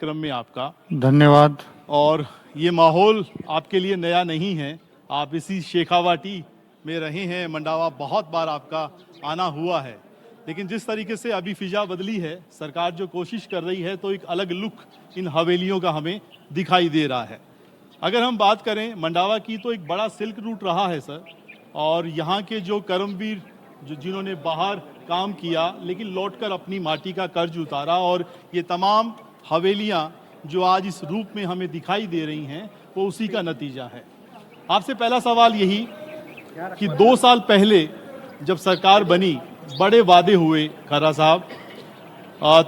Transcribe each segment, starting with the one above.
क्रम में आपका धन्यवाद। और ये माहौल आपके लिए नया नहीं है। आप इसी शेखावाटी में रहे हैं, मंडावा बहुत बार आपका आना हुआ है, लेकिन जिस तरीके से अभी फिजा बदली है, सरकार जो कोशिश कर रही है, तो एक अलग लुक इन हवेलियों का हमें दिखाई दे रहा है। अगर हम बात करें मंडावा की, तो एक बड़ा सिल्क रूट रहा है सर, और यहाँ के जो कर्मवीर जिन्होंने बाहर काम किया लेकिन लौटकर अपनी माटी का कर्ज उतारा, और ये तमाम हवेलियाँ जो आज इस रूप में हमें दिखाई दे रही हैं, वो उसी का नतीजा है। आपसे पहला सवाल यही कि 2 साल पहले जब सरकार बनी, बड़े वादे हुए खर्रा साहब,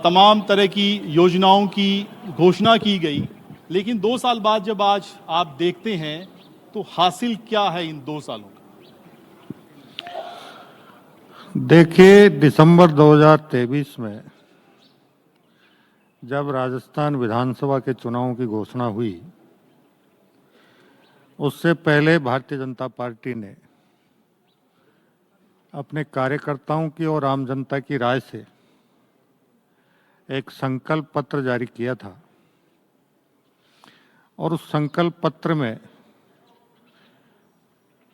तमाम तरह की योजनाओं की घोषणा की गई, लेकिन 2 साल बाद जब आज आप देखते हैं तो हासिल क्या है इन 2 सालों का? देखिए, दिसंबर 2023 में जब राजस्थान विधानसभा के चुनावों की घोषणा हुई, उससे पहले भारतीय जनता पार्टी ने अपने कार्यकर्ताओं की और आम जनता की राय से एक संकल्प पत्र जारी किया था, और उस संकल्प पत्र में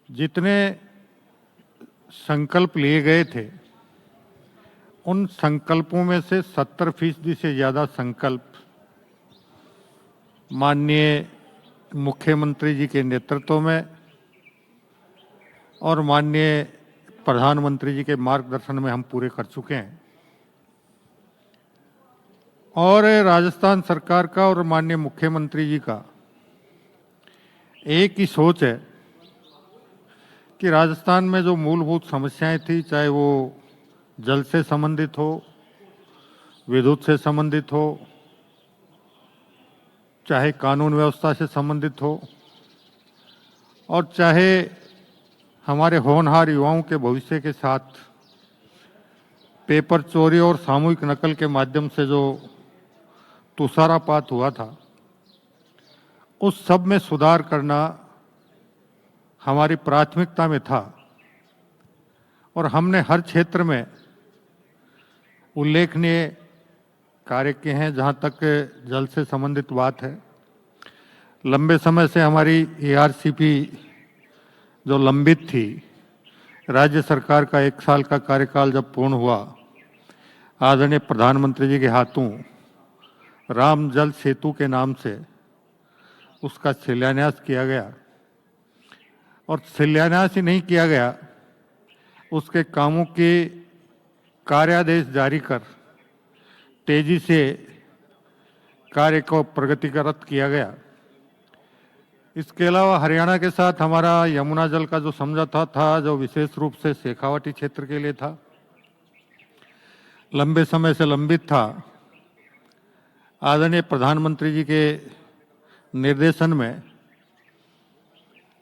जितने संकल्प लिए गए थे, उन संकल्पों में से 70% से ज़्यादा संकल्प माननीय मुख्यमंत्री जी के नेतृत्व में और माननीय प्रधानमंत्री जी के मार्गदर्शन में हम पूरे कर चुके हैं। और राजस्थान सरकार का और माननीय मुख्यमंत्री जी का एक ही सोच है कि राजस्थान में जो मूलभूत समस्याएं थी, चाहे वो जल से संबंधित हो, विद्युत से संबंधित हो, चाहे कानून व्यवस्था से संबंधित हो, और चाहे हमारे होनहार युवाओं के भविष्य के साथ पेपर चोरी और सामूहिक नकल के माध्यम से जो तुषारापात हुआ था, उस सब में सुधार करना हमारी प्राथमिकता में था। और हमने हर क्षेत्र में उल्लेखनीय कार्य किए हैं। जहाँ तक जल से संबंधित बात है, लंबे समय से हमारी ARCP जो लंबित थी, राज्य सरकार का 1 साल का कार्यकाल जब पूर्ण हुआ, आदरणीय प्रधानमंत्री जी के हाथों राम जल सेतु के नाम से उसका शिलान्यास किया गया। और शिलान्यास ही नहीं किया गया, उसके कामों के कार्यादेश जारी कर तेजी से कार्य को प्रगतिरत किया गया। इसके अलावा हरियाणा के साथ हमारा यमुना जल का जो समझौता था, जो विशेष रूप से शेखावाटी क्षेत्र के लिए था, लंबे समय से लंबित था, आदरणीय प्रधानमंत्री जी के निर्देशन में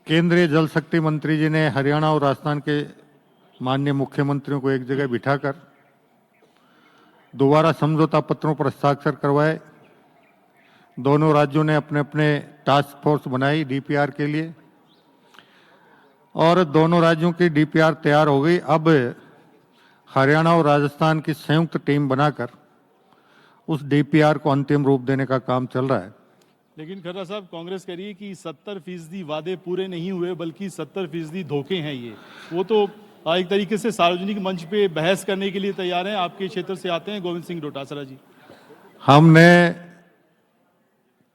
केंद्रीय जल शक्ति मंत्री जी ने हरियाणा और राजस्थान के माननीय मुख्यमंत्रियों को एक जगह बिठाकर दोबारा समझौता पत्रों पर हस्ताक्षर करवाए। दोनों राज्यों ने अपने अपने टास्क फोर्स बनाई DPR के लिए, और दोनों राज्यों की DPR तैयार हो गई। अब हरियाणा और राजस्थान की संयुक्त टीम बनाकर उस DPR को अंतिम रूप देने का काम चल रहा है। लेकिन खर्रा साहब, कांग्रेस कह रही है कि 70% वादे पूरे नहीं हुए, बल्कि 70% धोखे हैं ये। वो तो एक तरीके से सार्वजनिक मंच पे बहस करने के लिए तैयार हैं। आपके क्षेत्र से आते हैं गोविंद सिंह डोटासरा जी। हमने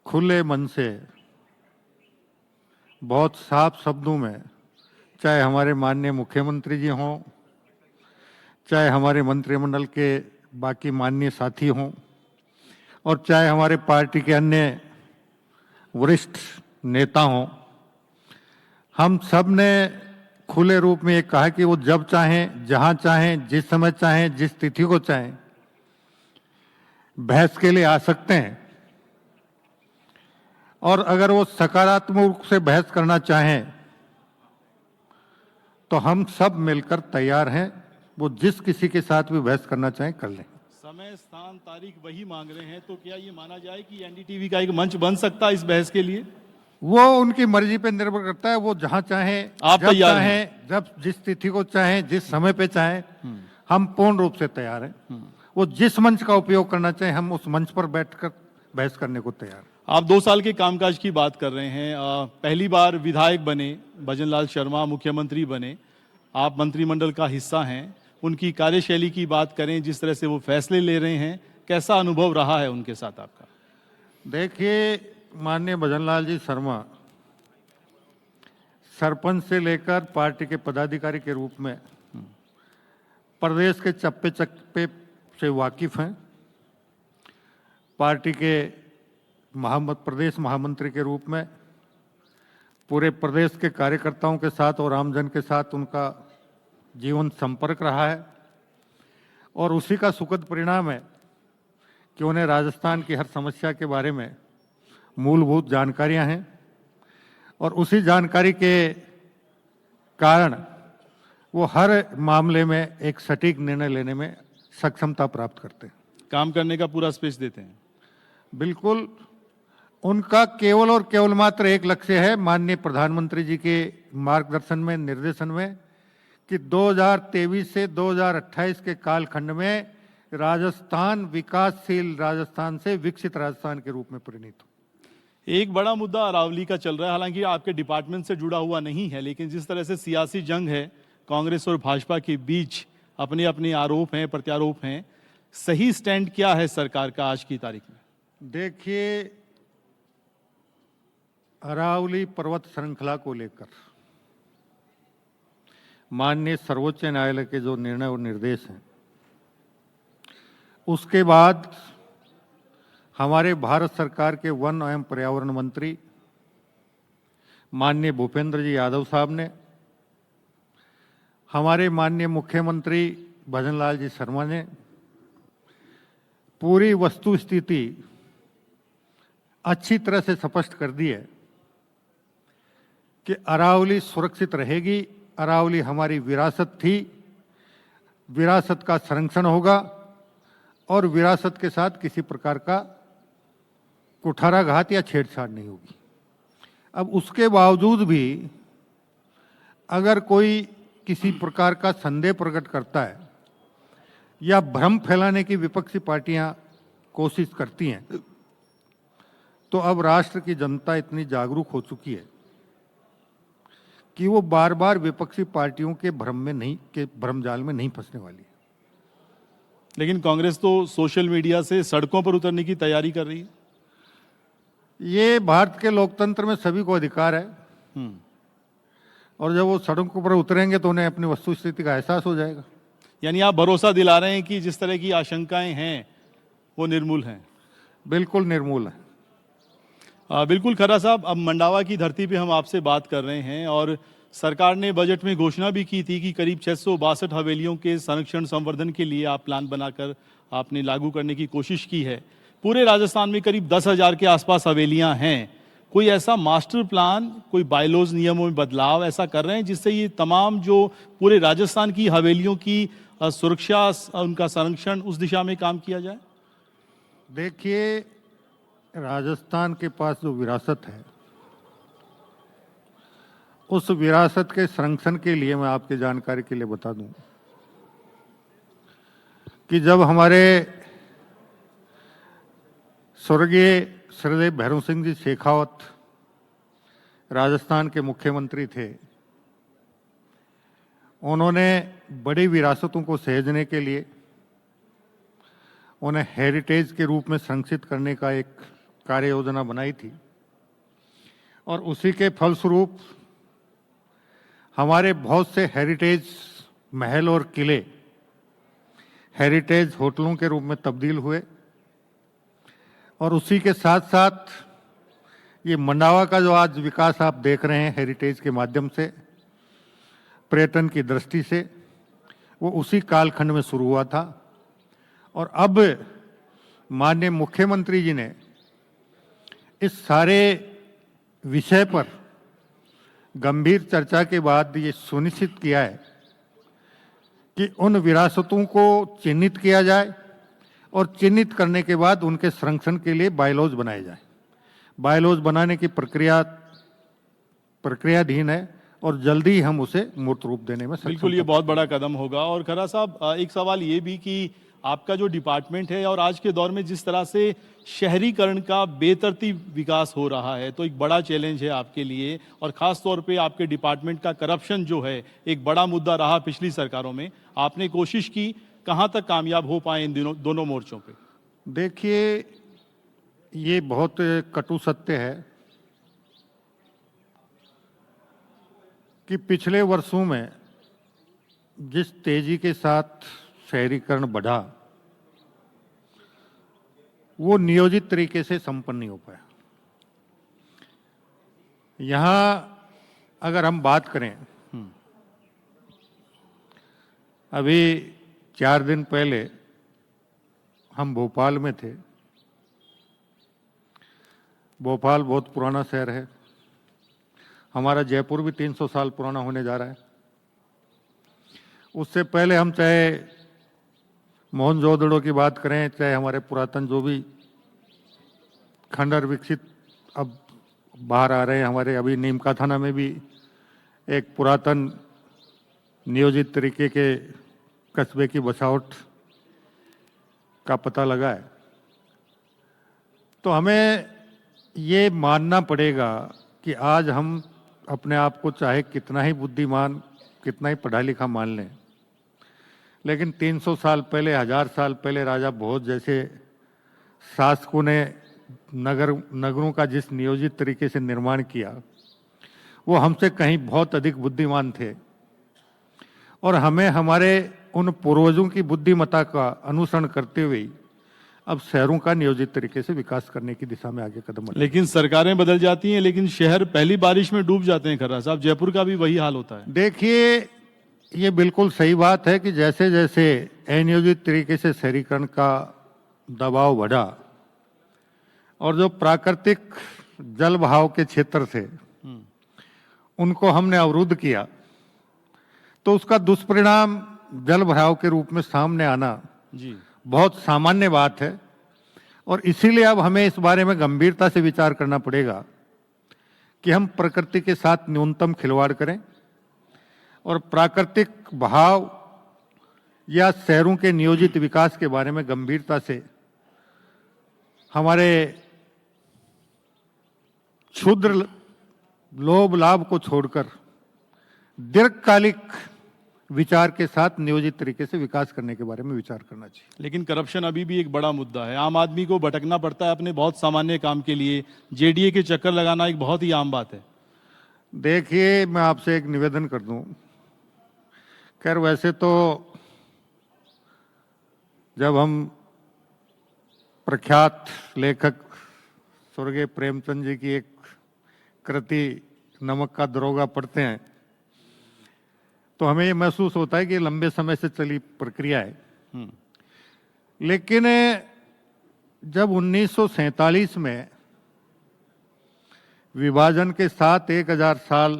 खुले मन से बहुत साफ शब्दों में, चाहे हमारे माननीय मुख्यमंत्री जी हों, चाहे हमारे मंत्रिमंडल के बाकी माननीय साथी हों, और चाहे हमारे पार्टी के अन्य वरिष्ठ नेता हों, हम सब ने खुले रूप में ये कहा कि वो जब चाहें, जहां चाहें, जिस समय चाहें, जिस तिथि को चाहें बहस के लिए आ सकते हैं। और अगर वो सकारात्मक रूप से बहस करना चाहें तो हम सब मिलकर तैयार हैं। वो जिस किसी के साथ भी बहस करना चाहें कर लें। समय, स्थान, तारीख वही मांग रहे हैं, तो क्या ये माना जाए कि NDTV का एक मंच बन सकता है इस बहस के लिए? वो उनकी मर्जी पे निर्भर करता है। वो जहां चाहें, आप जब तैयार चाहें, जब जिस तिथि को चाहें, जिस समय पे चाहें, हम पूर्ण रूप से तैयार हैं। वो जिस मंच का उपयोग करना चाहें, हम उस मंच पर बैठकर बहस करने को तैयार। आप 2 साल के कामकाज की बात कर रहे हैं। पहली बार विधायक बने, भजनलाल शर्मा मुख्यमंत्री बने, आप मंत्रिमंडल का हिस्सा हैं। उनकी कार्यशैली की बात करें, जिस तरह से वो फैसले ले रहे हैं, कैसा अनुभव रहा है उनके साथ आपका? देखिए, माननीय भजनलाल जी शर्मा सरपंच से लेकर पार्टी के पदाधिकारी के रूप में प्रदेश के चप्पे चप्पे से वाकिफ हैं। पार्टी के प्रदेश महामंत्री के रूप में पूरे प्रदेश के कार्यकर्ताओं के साथ और आमजन के साथ उनका जीवन संपर्क रहा है और उसी का सुखद परिणाम है कि उन्हें राजस्थान की हर समस्या के बारे में मूलभूत जानकारियां हैं और उसी जानकारी के कारण वो हर मामले में एक सटीक निर्णय लेने में सक्षमता प्राप्त करते हैं। काम करने का पूरा स्पेस देते हैं। बिल्कुल, उनका केवल और केवल मात्र एक लक्ष्य है माननीय प्रधानमंत्री जी के मार्गदर्शन में, निर्देशन में, कि 2023 से 2028 के कालखंड में राजस्थान विकासशील राजस्थान से विकसित राजस्थान के रूप में परिणत हो। एक बड़ा मुद्दा अरावली का चल रहा है, हालांकि आपके डिपार्टमेंट से जुड़ा हुआ नहीं है, लेकिन जिस तरह से सियासी जंग है कांग्रेस और भाजपा के बीच, अपने अपने आरोप हैं, प्रत्यारोप हैं, सही स्टैंड क्या है सरकार का आज की तारीख में? देखिए, अरावली पर्वत श्रृंखला को लेकर माननीय सर्वोच्च न्यायालय के जो निर्णय और निर्देश हैं, उसके बाद हमारे भारत सरकार के वन एवं पर्यावरण मंत्री माननीय भूपेंद्र जी यादव साहब ने, हमारे माननीय मुख्यमंत्री भजनलाल जी शर्मा ने पूरी वस्तु स्थिति अच्छी तरह से स्पष्ट कर दी है कि अरावली सुरक्षित रहेगी। अरावली हमारी विरासत थी, विरासत का संरक्षण होगा और विरासत के साथ किसी प्रकार का कुठाराघात या छेड़छाड़ नहीं होगी। अब उसके बावजूद भी अगर कोई किसी प्रकार का संदेह प्रकट करता है या भ्रम फैलाने की विपक्षी पार्टियां कोशिश करती हैं, तो अब राष्ट्र की जनता इतनी जागरूक हो चुकी है कि वो बार बार विपक्षी पार्टियों के भ्रमजाल में नहीं फंसने वाली है। लेकिन कांग्रेस तो सोशल मीडिया से सड़कों पर उतरने की तैयारी कर रही है। ये भारत के लोकतंत्र में सभी को अधिकार है और जब वो सड़कों पर उतरेंगे तो उन्हें अपनी वस्तु स्थिति का एहसास हो जाएगा। यानी आप भरोसा दिला रहे हैं कि जिस तरह की आशंकाएं हैं वो निर्मूल हैं? बिल्कुल निर्मूल है। बिल्कुल खरा साहब, अब मंडावा की धरती पे हम आपसे बात कर रहे हैं और सरकार ने बजट में घोषणा भी की थी कि करीब 662 हवेलियों के संरक्षण संवर्धन के लिए आप प्लान बनाकर आपने लागू करने की कोशिश की है। पूरे राजस्थान में करीब 10,000 के आसपास हवेलियां हैं। कोई ऐसा मास्टर प्लान, कोई बायलॉज नियमों में बदलाव ऐसा कर रहे हैं जिससे ये तमाम जो पूरे राजस्थान की हवेलियों की सुरक्षा, उनका संरक्षण, उस दिशा में काम किया जाए? देखिए, राजस्थान के पास जो विरासत है, उस विरासत के संरक्षण के लिए मैं आपकी जानकारी के लिए बता दूं कि जब हमारे स्वर्गीय श्रीदेव भैरव सिंह जी शेखावत राजस्थान के मुख्यमंत्री थे, उन्होंने बड़ी विरासतों को सहेजने के लिए उन्हें हेरिटेज के रूप में संरक्षित करने का एक कार्य योजना बनाई थी और उसी के फलस्वरूप हमारे बहुत से हेरिटेज महल और किले हेरिटेज होटलों के रूप में तब्दील हुए और उसी के साथ साथ ये मंडावा का जो आज विकास आप देख रहे हैं हेरिटेज के माध्यम से, पर्यटन की दृष्टि से, वो उसी कालखंड में शुरू हुआ था। और अब माननीय मुख्यमंत्री जी ने इस सारे विषय पर गंभीर चर्चा के बाद ये सुनिश्चित किया है कि उन विरासतों को चिन्हित किया जाए और चिन्हित करने के बाद उनके संरक्षण के लिए बायलॉज बनाए जाए। बायलॉज बनाने की प्रक्रियाधीन है और जल्दी ही हम उसे मूर्त रूप देने में सक्षम। बिल्कुल, ये बहुत बड़ा कदम होगा। और खरा साहब, एक सवाल ये भी कि आपका जो डिपार्टमेंट है और आज के दौर में जिस तरह से शहरीकरण का बेतरतीब विकास हो रहा है, तो एक बड़ा चैलेंज है आपके लिए, और ख़ास तौर पे आपके डिपार्टमेंट का करप्शन जो है एक बड़ा मुद्दा रहा पिछली सरकारों में। आपने कोशिश की, कहाँ तक कामयाब हो पाए इन दोनों मोर्चों पे? देखिए, ये बहुत कटु सत्य है कि पिछले वर्षों में जिस तेजी के साथ शहरीकरण बढ़ा, वो नियोजित तरीके से संपन्न नहीं हो पाया। यहाँ अगर हम बात करें, अभी 4 दिन पहले हम भोपाल में थे। भोपाल बहुत पुराना शहर है, हमारा जयपुर भी 300 साल पुराना होने जा रहा है। उससे पहले हम चाहे मोहनजोदड़ो की बात करें, चाहे हमारे पुरातन जो भी खंडर विकसित अब बाहर आ रहे हैं, हमारे अभी नीमका थाना में भी एक पुरातन नियोजित तरीके के कस्बे की बसावट का पता लगा है। तो हमें ये मानना पड़ेगा कि आज हम अपने आप को चाहे कितना ही बुद्धिमान, कितना ही पढ़ा लिखा मान लें, लेकिन 300 साल पहले, 1000 साल पहले राजा भोज जैसे शासकों ने नगरों का जिस नियोजित तरीके से निर्माण किया, वो हमसे कहीं बहुत अधिक बुद्धिमान थे, और हमें हमारे उन पूर्वजों की बुद्धिमत्ता का अनुसरण करते हुए अब शहरों का नियोजित तरीके से विकास करने की दिशा में आगे कदम बढ़े। लेकिन सरकारें बदल जाती हैं, लेकिन शहर पहली बारिश में डूब जाते हैं। खर्रा साहब, जयपुर का भी वही हाल होता है। देखिए, ये बिल्कुल सही बात है कि जैसे जैसे अनियोजित तरीके से शहरीकरण का दबाव बढ़ा और जो प्राकृतिक जल बहाव के क्षेत्र थे उनको हमने अवरुद्ध किया, तो उसका दुष्परिणाम जल भराव के रूप में सामने आना जी बहुत सामान्य बात है। और इसीलिए अब हमें इस बारे में गंभीरता से विचार करना पड़ेगा कि हम प्रकृति के साथ न्यूनतम खिलवाड़ करें और प्राकृतिक बहाव या शहरों के नियोजित विकास के बारे में गंभीरता से हमारे क्षुद्र लोभ लाभ को छोड़कर दीर्घकालिक विचार के साथ नियोजित तरीके से विकास करने के बारे में विचार करना चाहिए। लेकिन करप्शन अभी भी एक बड़ा मुद्दा है। आम आदमी को भटकना पड़ता है अपने बहुत सामान्य काम के लिए। जेडीए के चक्कर लगाना एक बहुत ही आम बात है। देखिए, मैं आपसे एक निवेदन कर दूं। खैर, वैसे तो जब हम प्रख्यात लेखक स्वर्गीय प्रेमचंद जी की एक कृति नमक का दरोगा पढ़ते हैं तो हमें ये महसूस होता है कि लंबे समय से चली प्रक्रिया है। लेकिन जब 1947 में विभाजन के साथ 1000 साल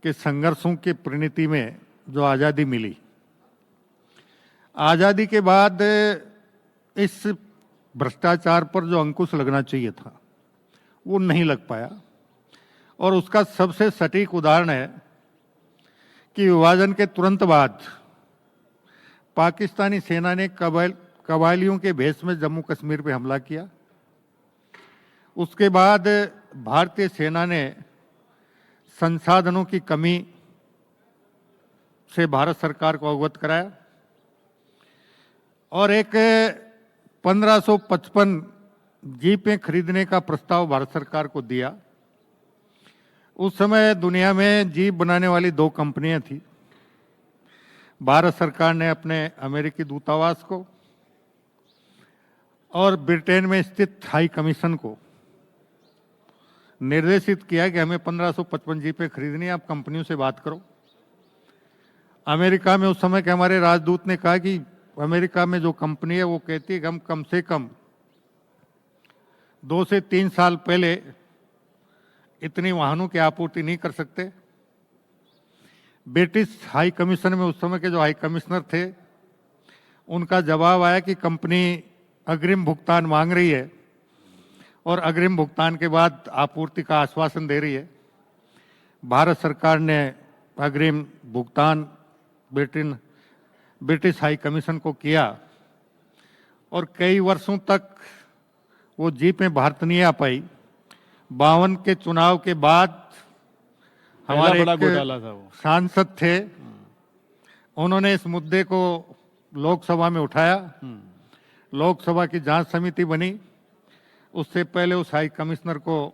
के संघर्षों की परिणति में जो आज़ादी मिली, आज़ादी के बाद इस भ्रष्टाचार पर जो अंकुश लगना चाहिए था वो नहीं लग पाया। और उसका सबसे सटीक उदाहरण है कि विभाजन के तुरंत बाद पाकिस्तानी सेना ने कबायलियों के भेष में जम्मू कश्मीर पे हमला किया। उसके बाद भारतीय सेना ने संसाधनों की कमी से भारत सरकार को अवगत कराया और एक 1555 जीपें खरीदने का प्रस्ताव भारत सरकार को दिया। उस समय दुनिया में जीप बनाने वाली 2 कंपनियां थी। भारत सरकार ने अपने अमेरिकी दूतावास को और ब्रिटेन में स्थित हाई कमीशन को निर्देशित किया कि हमें 1555 जीपें खरीदनी है, आप कंपनियों से बात करो। अमेरिका में उस समय के हमारे राजदूत ने कहा कि अमेरिका में जो कंपनी है वो कहती है कि हम कम से कम 2 से 3 साल पहले इतनी वाहनों की आपूर्ति नहीं कर सकते। ब्रिटिश हाई कमीशन में उस समय के जो हाई कमिश्नर थे उनका जवाब आया कि कंपनी अग्रिम भुगतान मांग रही है और अग्रिम भुगतान के बाद आपूर्ति का आश्वासन दे रही है। भारत सरकार ने अग्रिम भुगतान ब्रिटेन ब्रिटिश हाई कमीशन को किया और कई वर्षों तक वो जीपें भारत नहीं आ पाई। 52 के चुनाव के बाद हमारे बड़ा एक घोटाला था वो। सांसद थे, उन्होंने इस मुद्दे को लोकसभा में उठाया। लोकसभा की जांच समिति बनी। उससे पहले उस हाई कमिश्नर को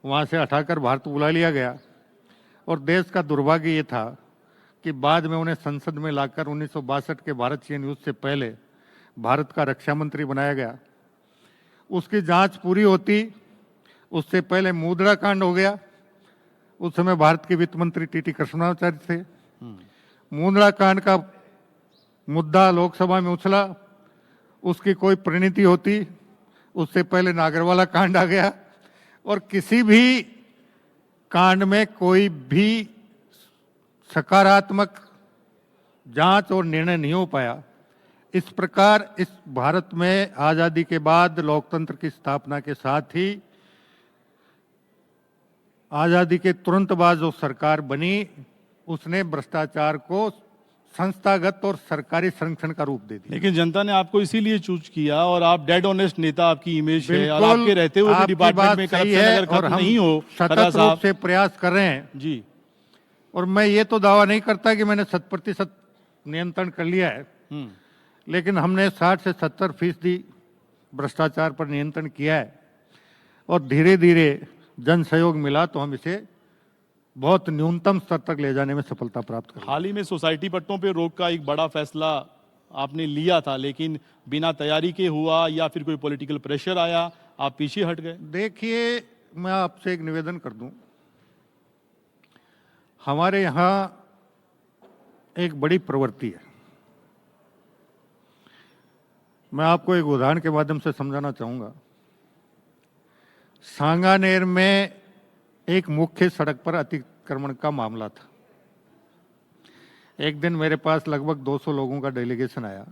वहां से हटाकर भारत बुला लिया गया और देश का दुर्भाग्य ये था कि बाद में उन्हें संसद में लाकर 1962 के भारत चीन युद्ध से पहले भारत का रक्षा मंत्री बनाया गया। उसकी जांच पूरी होती उससे पहले मुद्रा कांड हो गया। उस समय भारत के वित्त मंत्री टीटी कृष्णाचार्य थे। मुद्रा कांड का मुद्दा लोकसभा में उछला, उसकी कोई परिणति होती उससे पहले नागरवाला कांड आ गया और किसी भी कांड में कोई भी सकारात्मक जांच और निर्णय नहीं हो पाया। इस प्रकार इस भारत में आजादी के बाद लोकतंत्र की स्थापना के साथ ही आजादी के तुरंत बाद जो सरकार बनी उसने भ्रष्टाचार को संस्थागत और सरकारी संरक्षण का रूप दे दिया। लेकिन जनता ने आपको इसीलिए चूज किया और आप डेड ऑनेस्ट नेता, आपकी इमेज है और बिल्कुल, आपके रहते हुए भी आपकी डिपार्टमेंट बात में सही करप्शन है अगर और खत्म हम नहीं हो खरा सतत रूप साहब से प्रयास कर रहे हैं। जी। और मैं ये तो दावा नहीं करता कि मैंने 100% नियंत्रण कर लिया है, लेकिन हमने 60 से 70% भ्रष्टाचार पर नियंत्रण किया है और धीरे धीरे जन सहयोग मिला तो हम इसे बहुत न्यूनतम स्तर तक ले जाने में सफलता प्राप्त कर। हाल ही में सोसाइटी पट्टों पे रोक का एक बड़ा फैसला आपने लिया था, लेकिन बिना तैयारी के हुआ या फिर कोई पॉलिटिकल प्रेशर आया, आप पीछे हट गए? देखिए, मैं आपसे एक निवेदन कर दूं, हमारे यहाँ एक बड़ी प्रवृत्ति है। मैं आपको एक उदाहरण के माध्यम से समझाना चाहूंगा। सांगानेर में एक मुख्य सड़क पर अतिक्रमण का मामला था। एक दिन मेरे पास लगभग 200 लोगों का डेलीगेशन आया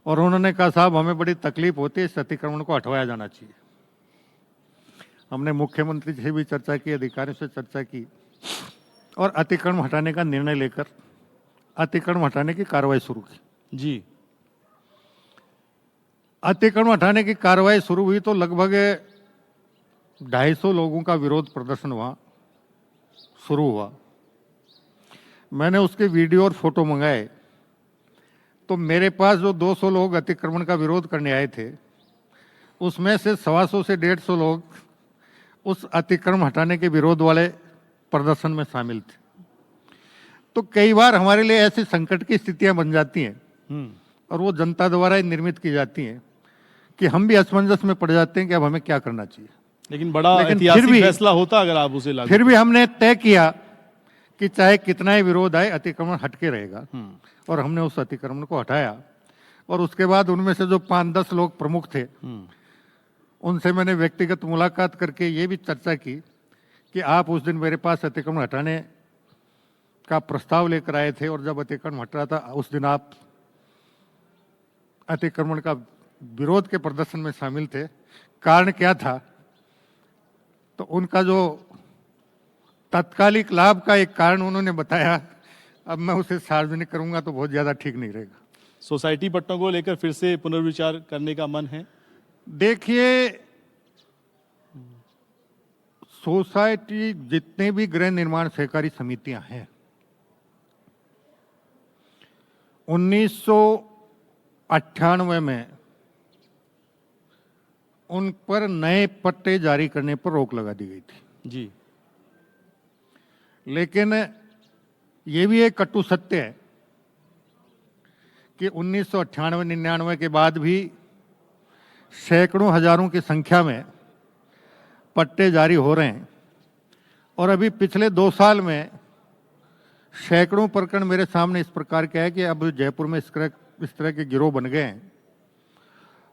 और उन्होंने कहा, साहब हमें बड़ी तकलीफ होती है, इस अतिक्रमण को हटवाया जाना चाहिए। हमने मुख्यमंत्री से भी चर्चा की, अधिकारियों से चर्चा की और अतिक्रमण हटाने का निर्णय लेकर अतिक्रमण हटाने की कार्रवाई शुरू की। जी। अतिक्रमण हटाने की कार्रवाई शुरू हुई तो लगभग 250 लोगों का विरोध प्रदर्शन वहां शुरू हुआ। मैंने उसके वीडियो और फोटो मंगाए तो मेरे पास जो 200 लोग अतिक्रमण का विरोध करने आए थे उसमें से 125 से 150 लोग उस अतिक्रमण हटाने के विरोध वाले प्रदर्शन में शामिल थे। तो कई बार हमारे लिए ऐसी संकट की स्थितियां बन जाती हैं और वो जनता द्वारा ही निर्मित की जाती हैं कि हम भी असमंजस में पड़ जाते हैं कि अब हमें क्या करना चाहिए। लेकिन बड़ा लेकिन ऐतिहासिक फिर भी- फैसला होता अगर आप उसे लागू फिर भी हमने तय किया कि चाहे कितना ही विरोध आए अतिक्रमण हटके रहेगा और हमने उस अतिक्रमण को हटाया। और उसके बाद उनमें से जो 5-10 लोग प्रमुख थे उनसे मैंने व्यक्तिगत मुलाकात करके ये भी चर्चा की कि आप उस दिन मेरे पास अतिक्रमण हटाने का प्रस्ताव लेकर आए थे और जब अतिक्रमण हट रहा था उस दिन आप अतिक्रमण का विरोध के प्रदर्शन में शामिल थे, कारण क्या था? तो उनका जो तत्कालिक लाभ का एक कारण उन्होंने बताया। अब मैं उसे सार्वजनिक करूंगा तो बहुत ज्यादा ठीक नहीं रहेगा। सोसाइटी पट्टों को लेकर फिर से पुनर्विचार करने का मन है? देखिए, सोसाइटी जितने भी गृह निर्माण सहकारी समितियां हैं 1998 में उन पर नए पट्टे जारी करने पर रोक लगा दी गई थी। जी। लेकिन ये भी एक कटु सत्य है कि 1998-99 के बाद भी सैकड़ों हजारों की संख्या में पट्टे जारी हो रहे हैं और अभी पिछले 2 साल में सैकड़ों प्रकरण मेरे सामने इस प्रकार के है कि अब जयपुर में इस तरह के गिरोह बन गए हैं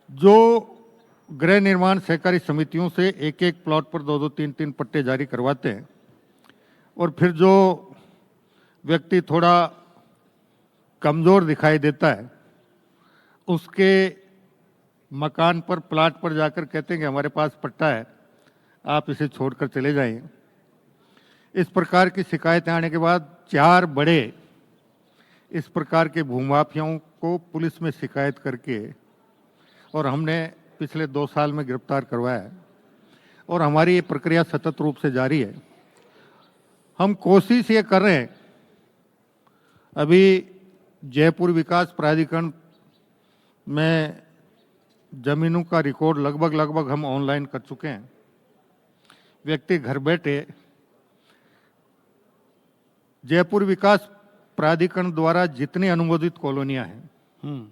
जो गृह निर्माण सहकारी समितियों से एक एक प्लॉट पर 2-2, 3-3 पट्टे जारी करवाते हैं और फिर जो व्यक्ति थोड़ा कमजोर दिखाई देता है उसके मकान पर, प्लाट पर जाकर कहते हैं कि हमारे पास पट्टा है, आप इसे छोड़कर चले जाइए। इस प्रकार की शिकायतें आने के बाद 4 बड़े इस प्रकार के भूमाफियाओं को पुलिस में शिकायत करके और हमने पिछले 2 साल में गिरफ्तार करवाया है और हमारी ये प्रक्रिया सतत रूप से जारी है। हम कोशिश ये कर रहे हैं, अभी जयपुर विकास प्राधिकरण में जमीनों का रिकॉर्ड लगभग हम ऑनलाइन कर चुके हैं। व्यक्ति घर बैठे जयपुर विकास प्राधिकरण द्वारा जितनी अनुमोदित कॉलोनियां हैं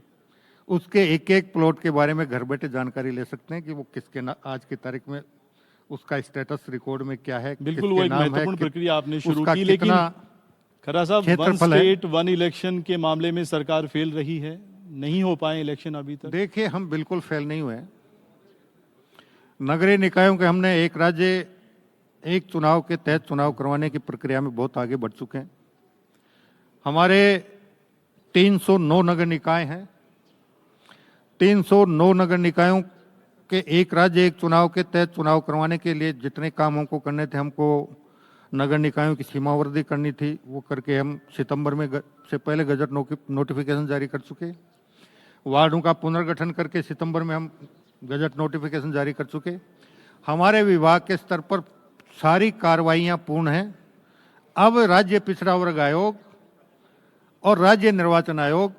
उसके एक एक प्लॉट के बारे में घर बैठे जानकारी ले सकते हैं कि वो किसके आज की तारीख में उसका स्टेटस रिकॉर्ड में क्या है। बिल्कुल वो एक महत्वपूर्ण प्रक्रिया आपने शुरू की, लेकिन कितना खरा साहब, वन क्षेत्रफल है। स्टेट वन इलेक्शन के मामले में सरकार फेल रही है, नहीं हो पाए इलेक्शन अभी तक। देखिए, हम बिल्कुल फेल नहीं हुए। नगरीय निकायों के हमने एक राज्य एक चुनाव के तहत चुनाव करवाने की प्रक्रिया में बहुत आगे बढ़ चुके हैं। हमारे 309 नगर निकाय हैं। 309 नगर निकायों के एक राज्य एक चुनाव के तहत चुनाव करवाने के लिए जितने काम हमको करने थे, हमको नगर निकायों की सीमावर्दी करनी थी, वो करके हम सितंबर में से पहले गजट नोटिफिकेशन जारी कर चुके। वार्डों का पुनर्गठन करके सितंबर में हम गजट नोटिफिकेशन जारी कर चुके। हमारे विभाग के स्तर पर सारी कार्रवाइयाँ पूर्ण हैं। अब राज्य पिछड़ा वर्ग आयोग और राज्य निर्वाचन आयोग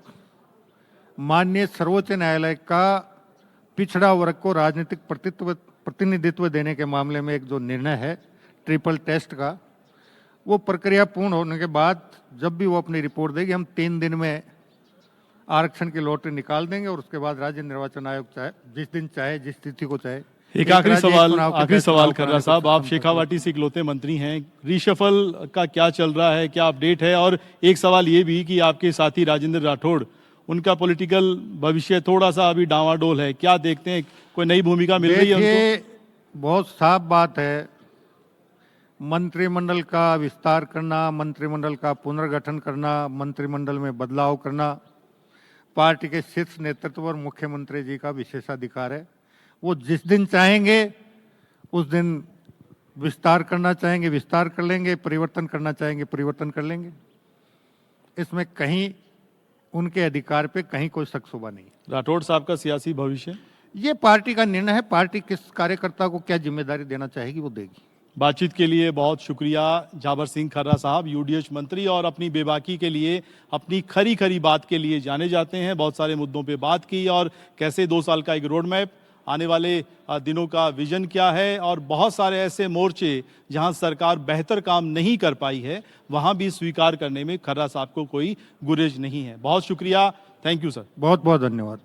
माननीय सर्वोच्च न्यायालय का पिछड़ा वर्ग को राजनीतिक प्रतिनिधित्व देने के मामले में एक जो निर्णय है ट्रिपल टेस्ट का, वो प्रक्रिया पूर्ण होने के बाद जब भी वो अपनी रिपोर्ट देगी, हम 3 दिन में आरक्षण की लॉटरी निकाल देंगे और उसके बाद राज्य निर्वाचन आयोग चाहे जिस दिन चाहे जिस तिथि को चाहे। एक आखिरी सवाल खर्रा साहब, आप शेखावाटी से इकलौते मंत्री हैं, रीशफल का क्या चल रहा है, क्या अपडेट है? और एक सवाल ये भी कि आपके साथी राजेंद्र राठौड़, उनका पॉलिटिकल भविष्य थोड़ा सा अभी डांवाडोल है, क्या देखते हैं, कोई नई भूमिका मिल रही है उनको? बहुत साफ बात है, मंत्रिमंडल का विस्तार करना, मंत्रिमंडल का पुनर्गठन करना, मंत्रिमंडल में बदलाव करना पार्टी के शीर्ष नेतृत्व और मुख्यमंत्री जी का विशेषाधिकार है। वो जिस दिन चाहेंगे उस दिन विस्तार करना चाहेंगे विस्तार कर लेंगे, परिवर्तन करना चाहेंगे परिवर्तन कर लेंगे। इसमें कहीं उनके अधिकार पे कहीं कोई शक शुबा नहीं। राठौड़ साहब का सियासी भविष्य ये पार्टी का निर्णय है। पार्टी किस कार्यकर्ता को क्या जिम्मेदारी देना चाहेगी वो देगी। बातचीत के लिए बहुत शुक्रिया जाबर सिंह खर्रा साहब, यूडीएच मंत्री, और अपनी बेबाकी के लिए, अपनी खरी खरी बात के लिए जाने जाते हैं। बहुत सारे मुद्दों पे बात की और कैसे 2 साल का एक रोड मैप, आने वाले दिनों का विजन क्या है, और बहुत सारे ऐसे मोर्चे जहां सरकार बेहतर काम नहीं कर पाई है वहां भी स्वीकार करने में खर्रा साहब को कोई गुरेज नहीं है। बहुत शुक्रिया, थैंक यू सर। बहुत बहुत धन्यवाद।